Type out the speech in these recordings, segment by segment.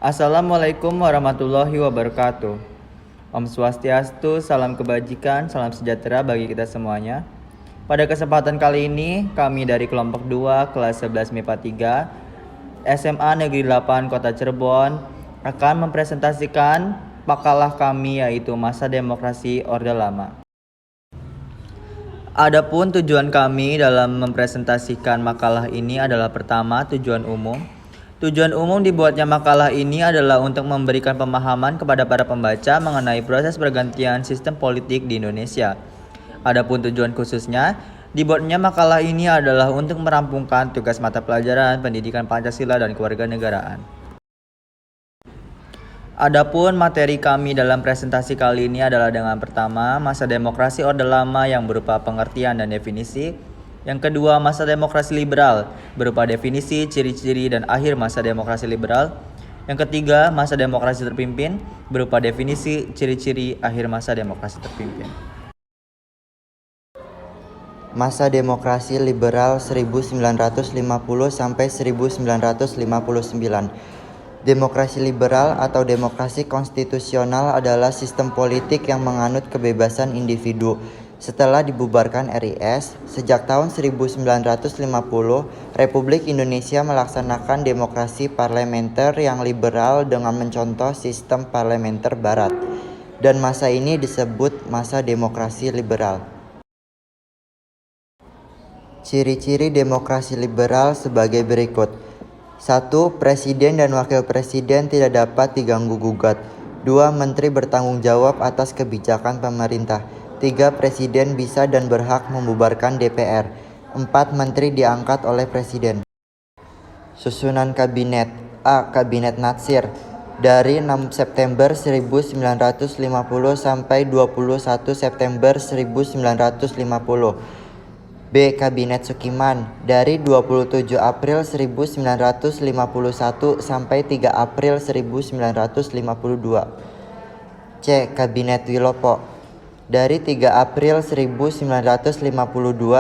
Assalamualaikum warahmatullahi wabarakatuh. Om Swastiastu, salam kebajikan, salam sejahtera bagi kita semuanya. Pada kesempatan kali ini, kami dari kelompok 2 kelas 11 MIPA 3 SMA Negeri 8 Kota Cirebon akan mempresentasikan makalah kami, yaitu Masa Demokrasi Orde Lama. Adapun tujuan kami dalam mempresentasikan makalah ini adalah pertama, tujuan umum. Tujuan umum dibuatnya makalah ini adalah untuk memberikan pemahaman kepada para pembaca mengenai proses pergantian sistem politik di Indonesia. Adapun tujuan khususnya, dibuatnya makalah ini adalah untuk merampungkan tugas mata pelajaran pendidikan Pancasila dan kewarganegaraan. Adapun materi kami dalam presentasi kali ini adalah dengan pertama, masa demokrasi Orde Lama yang berupa pengertian dan definisi. Yang kedua, masa demokrasi liberal berupa definisi, ciri-ciri, dan akhir masa demokrasi liberal. Yang ketiga, masa demokrasi terpimpin berupa definisi, ciri-ciri, akhir masa demokrasi terpimpin. Masa demokrasi liberal 1950 sampai 1959. Demokrasi liberal atau demokrasi konstitusional adalah sistem politik yang menganut kebebasan individu. Setelah dibubarkan RIS, sejak tahun 1950, Republik Indonesia melaksanakan demokrasi parlementer yang liberal dengan mencontoh sistem parlementer barat. Dan masa ini disebut masa demokrasi liberal. Ciri-ciri demokrasi liberal sebagai berikut. 1. Presiden dan wakil presiden tidak dapat diganggu-gugat. 2. Menteri bertanggung jawab atas kebijakan pemerintah. 3. Presiden bisa dan berhak membubarkan DPR. 4. Menteri diangkat oleh presiden. Susunan kabinet. A. Kabinet Natsir dari 6 September 1950 sampai 21 September 1950. B. Kabinet Sukiman dari 27 April 1951 sampai 3 April 1952. C. Kabinet Wilopo dari 3 April 1952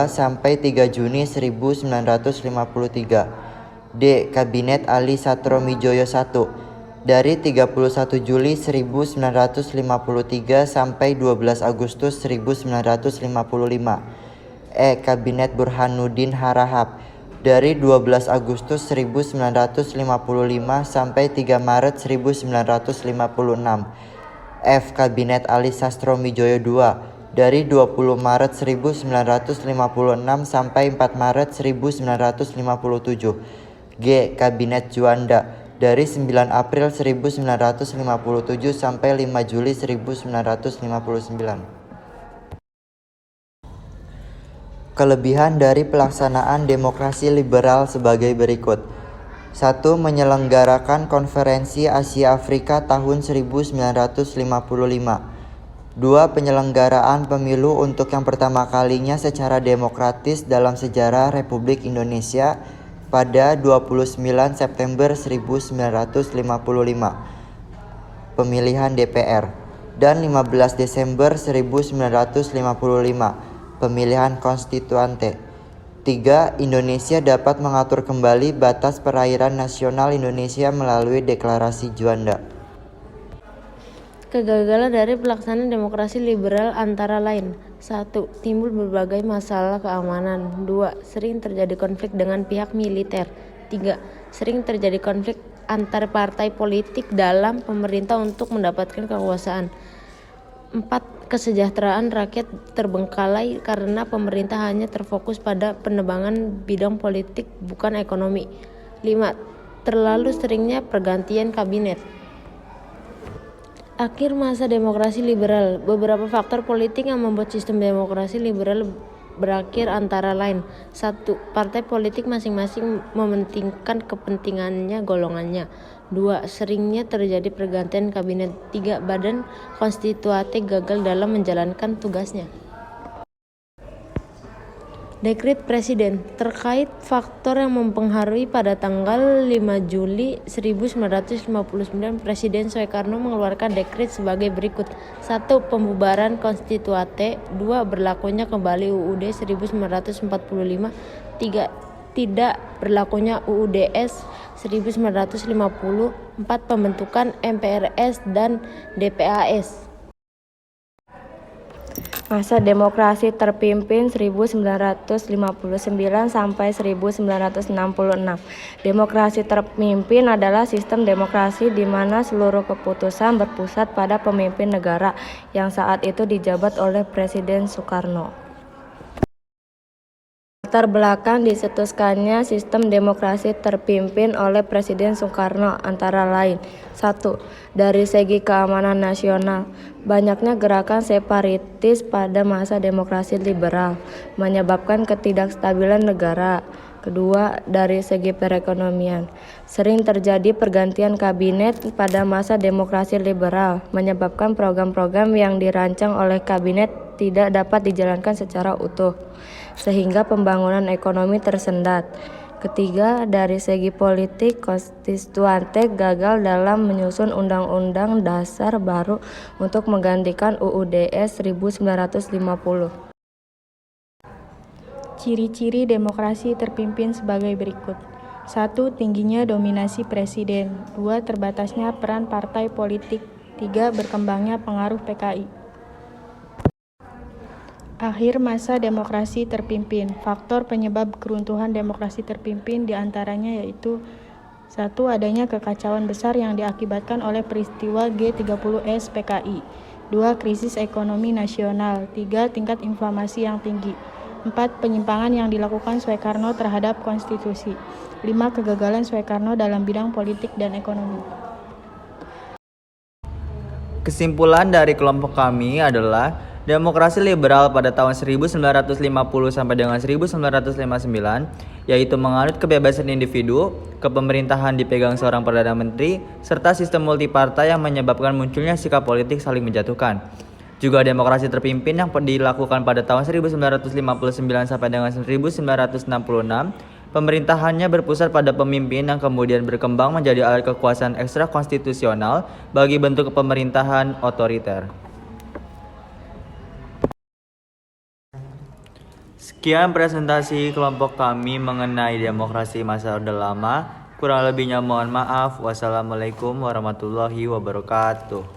sampai 3 Juni 1953. D. Kabinet Ali Satromijoyo I dari 31 Juli 1953 sampai 12 Agustus 1955. E. Kabinet Burhanuddin Harahap dari 12 Agustus 1955 sampai 3 Maret 1956. F. Kabinet Ali Sastromijoyo II dari 20 Maret 1956 sampai 4 Maret 1957. G. Kabinet Juanda dari 9 April 1957 sampai 5 Juli 1959. Kelebihan dari pelaksanaan demokrasi liberal sebagai berikut. 1. Menyelenggarakan Konferensi Asia Afrika tahun 1955. 2. Penyelenggaraan pemilu untuk yang pertama kalinya secara demokratis dalam sejarah Republik Indonesia pada 29 September 1955. Pemilihan DPR. Dan 15 Desember 1955. Pemilihan konstituante. 3. Indonesia dapat mengatur kembali batas perairan nasional Indonesia melalui deklarasi Juanda. Kegagalan dari pelaksanaan demokrasi liberal antara lain. 1. Timbul berbagai masalah keamanan. 2. Sering terjadi konflik dengan pihak militer. 3. Sering terjadi konflik antar partai politik dalam pemerintah untuk mendapatkan kekuasaan. 4. Kesejahteraan rakyat terbengkalai karena pemerintah hanya terfokus pada penebangan bidang politik bukan ekonomi. 5. Terlalu seringnya pergantian kabinet. Akhir masa demokrasi liberal. Beberapa faktor politik yang membuat sistem demokrasi liberal berakhir antara lain. 1. Partai politik masing-masing mementingkan kepentingannya golongannya. 2. Seringnya terjadi pergantian kabinet. 3. Badan konstituante gagal dalam menjalankan tugasnya. Dekret Presiden. Terkait faktor yang mempengaruhi, pada tanggal 5 Juli 1959 Presiden Soekarno mengeluarkan dekret sebagai berikut. 1. Pembubaran konstituante. 2. Berlakunya kembali UUD 1945. 3. Tidak berlakunya UUDS 1950, 4. Pembentukan MPRS dan DPAS. Masa demokrasi terpimpin 1959 sampai 1966. Demokrasi terpimpin adalah sistem demokrasi di mana seluruh keputusan berpusat pada pemimpin negara yang saat itu dijabat oleh Presiden Soekarno. Latar belakang dicetuskannya sistem demokrasi terpimpin oleh Presiden Soekarno antara lain: 1. Dari segi keamanan nasional, banyaknya gerakan separatis pada masa demokrasi liberal menyebabkan ketidakstabilan negara. Kedua, dari segi perekonomian, sering terjadi pergantian kabinet pada masa demokrasi liberal menyebabkan program-program yang dirancang oleh kabinet tidak dapat dijalankan secara utuh, sehingga pembangunan ekonomi tersendat. Ketiga, dari segi politik, konstituante gagal dalam menyusun undang-undang dasar baru untuk menggantikan UUDS 1950. Ciri-ciri demokrasi terpimpin sebagai berikut. 1. Tingginya dominasi presiden. 2. Terbatasnya peran partai politik. 3. Berkembangnya pengaruh PKI. Akhir masa demokrasi terpimpin. Faktor penyebab keruntuhan demokrasi terpimpin diantaranya yaitu: 1. Adanya kekacauan besar yang diakibatkan oleh peristiwa G30S PKI. 2. Krisis ekonomi nasional. 3. Tingkat inflasi yang tinggi. 4. Penyimpangan yang dilakukan Soekarno terhadap konstitusi. 5. Kegagalan Soekarno dalam bidang politik dan ekonomi. Kesimpulan dari kelompok kami adalah demokrasi liberal pada tahun 1950 sampai dengan 1959, yaitu menganut kebebasan individu, kepemerintahan dipegang seorang Perdana Menteri, serta sistem multipartai yang menyebabkan munculnya sikap politik saling menjatuhkan. Juga demokrasi terpimpin yang dilakukan pada tahun 1959 sampai dengan 1966, pemerintahannya berpusat pada pemimpin yang kemudian berkembang menjadi alat kekuasaan ekstra konstitusional bagi bentuk pemerintahan otoriter. Sekian presentasi kelompok kami mengenai demokrasi masa Orde Lama. Kurang lebihnya mohon maaf. Wassalamualaikum warahmatullahi wabarakatuh.